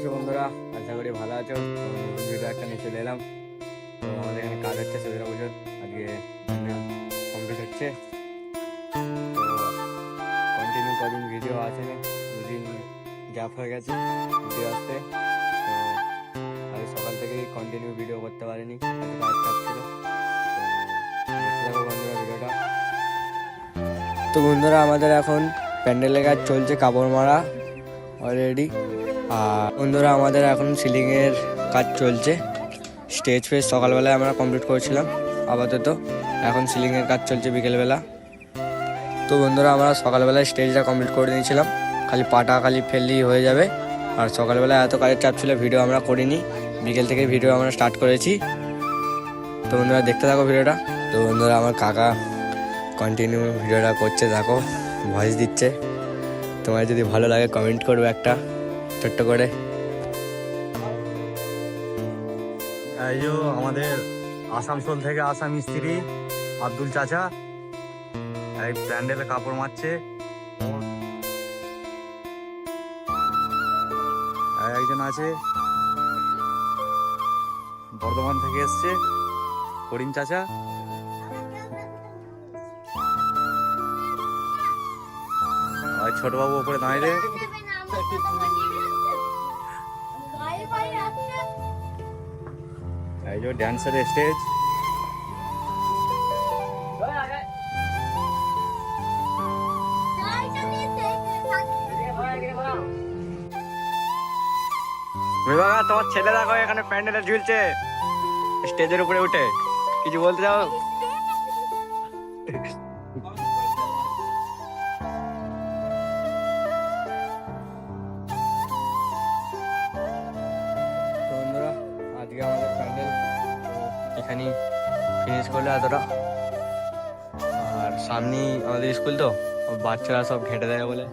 আছো বন্ধুরা? আশা করি ভালো আছো। নতুন ভিডিও একটা নিয়ে চলে এলাম। তো আমাদের এখানে কাজ হচ্ছে, সেগুলো পুজোর আজকে কমপ্লিট হচ্ছে। তো কন্টিনিউ কদিন ভিডিও আসেনি, দুদিন গ্যাপ হয়ে গেছে ভিডিও আসতে। তো আজ সকাল থেকেই কন্টিনিউ ভিডিও করতে পারিনি, এত কাজ চাপ ছিল। তো দেখতে থাকো বন্ধুরা ভিডিওটা। তো বন্ধুরা আমাদের এখন প্যান্ডেলের কাজ চলছে, কাপড় মারা অলরেডি। আর বন্ধুরা আমাদের এখন সিলিংয়ের কাজ চলছে। স্টেজ ফেজ সকালবেলায় আমরা কমপ্লিট করেছিলাম, আপাতত এখন সিলিংয়ের কাজ চলছে বিকেলবেলা। তো বন্ধুরা আমরা সকালবেলায় স্টেজটা কমপ্লিট করে নিয়েছিলাম, খালি পাটা খালি ফেললেই হয়ে যাবে। আর সকালবেলায় এত কাজের চাপ ছিল, ভিডিও আমরা করিনি, বিকেল থেকে ভিডিও আমরা স্টার্ট করেছি। তো বন্ধুরা দেখতে থাকো ভিডিওটা। তো বন্ধুরা আমার কাকা কন্টিনিউ ভিডিওটা করছে, দেখো ভয়েস দিচ্ছে। তোমার যদি ভালো লাগে কমেন্ট করবে একটা ছোট্ট করে। এই যে আমাদের আসানসোল থেকে আসা মিস্ত্রি আব্দুল চাচা এই প্যান্ডেলে কাপড় মারছে। আর একজন আছে বর্ধমান থেকে এসছে করিম চাচা। আর ছোটবাবু ওপরে দাঁড়িয়ে এই যে ড্যান্সের স্টেজ। তোমার ছেলে দেখো এখানে প্যান্ডেলে ঝুলছে স্টেজের উপরে উঠে, কিছু বলতে চাও? তো বন্ধুরা আজকে আমাদের প্যান্ডেল এখানেই ফিনিশ করলো এতটা। আর সামনেই আমাদের স্কুল, তো বাচ্চারা সব ঘেঁটে দেয় বলে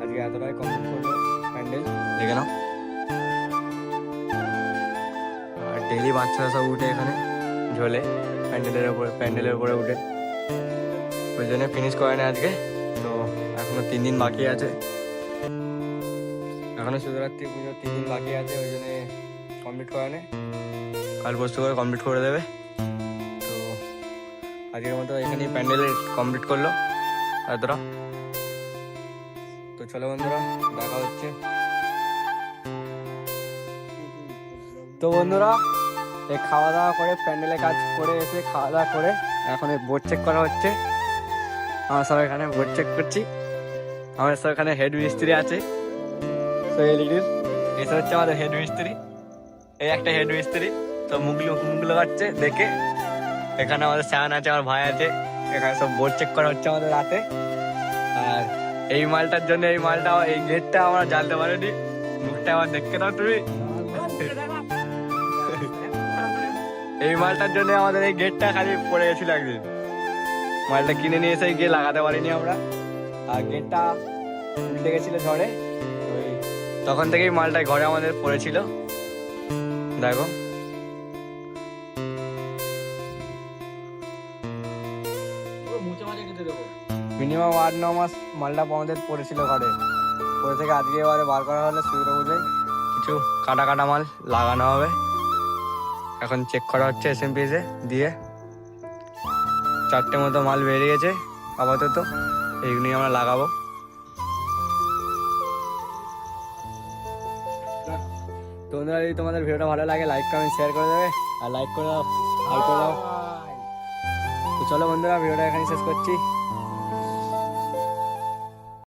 আজকে এতটাই কমপ্লিট করলো প্যান্ডেল, দেখে নাও। আর ডেলি বাচ্চারা সব উঠে এখানে ঝোলে প্যান্ডেলের উপরে উঠে, ওই জন্য ফিনিশ করে না আজকে। তো এখনো 3 দিন বাকি আছে, এখনো শিবরাত্রি পুজোর 3 দিন বাকি আছে, ওই জন্য কমপ্লিট করে না, কাল পরশু করে কমপ্লিট করে দেবে। তো আজকের মতো এখানেই প্যান্ডেল কমপ্লিট করলো এতটা। তো চলো বন্ধুরা দেখা হচ্ছে। তো বন্ধুরা এই খাওয়া দাওয়া করে প্যান্ডেলে কাজ করে এসে খাওয়া দাওয়া করে এখন বোর্ড চেক করা হচ্ছে। আমরা সব এখানে বোর্ড চেক করছি। আমাদের সব এখানে হেড মিস্ত্রি আছে, তো এসে হচ্ছে আমাদের হেড মিস্ত্রি। এই একটা হেড মিস্ত্রি তো মুগলো কাটছে দেখে। এখানে আমাদের স্যান আছে, আমার ভাই আছে, এখানে সব বোর্ড চেক করা হচ্ছে আমাদের রাতে। আর এই মালটার জন্য এই গেটটা আমরা জ্বালতে পারিনি, মুখটা আমার দেখতে দাও তুমি। এই মালটার জন্য আমাদের এই গেটটা খালি পড়ে গেছিল একদিন, মালটা কিনে নিয়ে এসে গিয়ে লাগাতে পারিনি আমরা। আর গেটটা উল্টে গেছিল ঝড়ে, তখন থেকেই মালটা ঘরে আমাদের পড়েছিল। দেখো মিনিমাম 8-9 মাস মালটা আমাদের পড়েছিল ঘরে, পরে থেকে আজকে এবারে বার করা হলে সুবিধা বুঝে কিছু কাটা মাল লাগানো হবে। এখন চেক করা হচ্ছে এসএমপিএসে দিয়ে। 4টে মতো মাল বেরিয়েছে আপাতত, এইগুলি আমরা লাগাবো। তো বন্ধুরা যদি তোমাদের ভিডিওটা ভালো লাগে লাইক কমেন্ট শেয়ার করে দেবে, আর লাইক করে দাও, তো চলো বন্ধুরা ভিডিওটা এখানে শেষ করছি।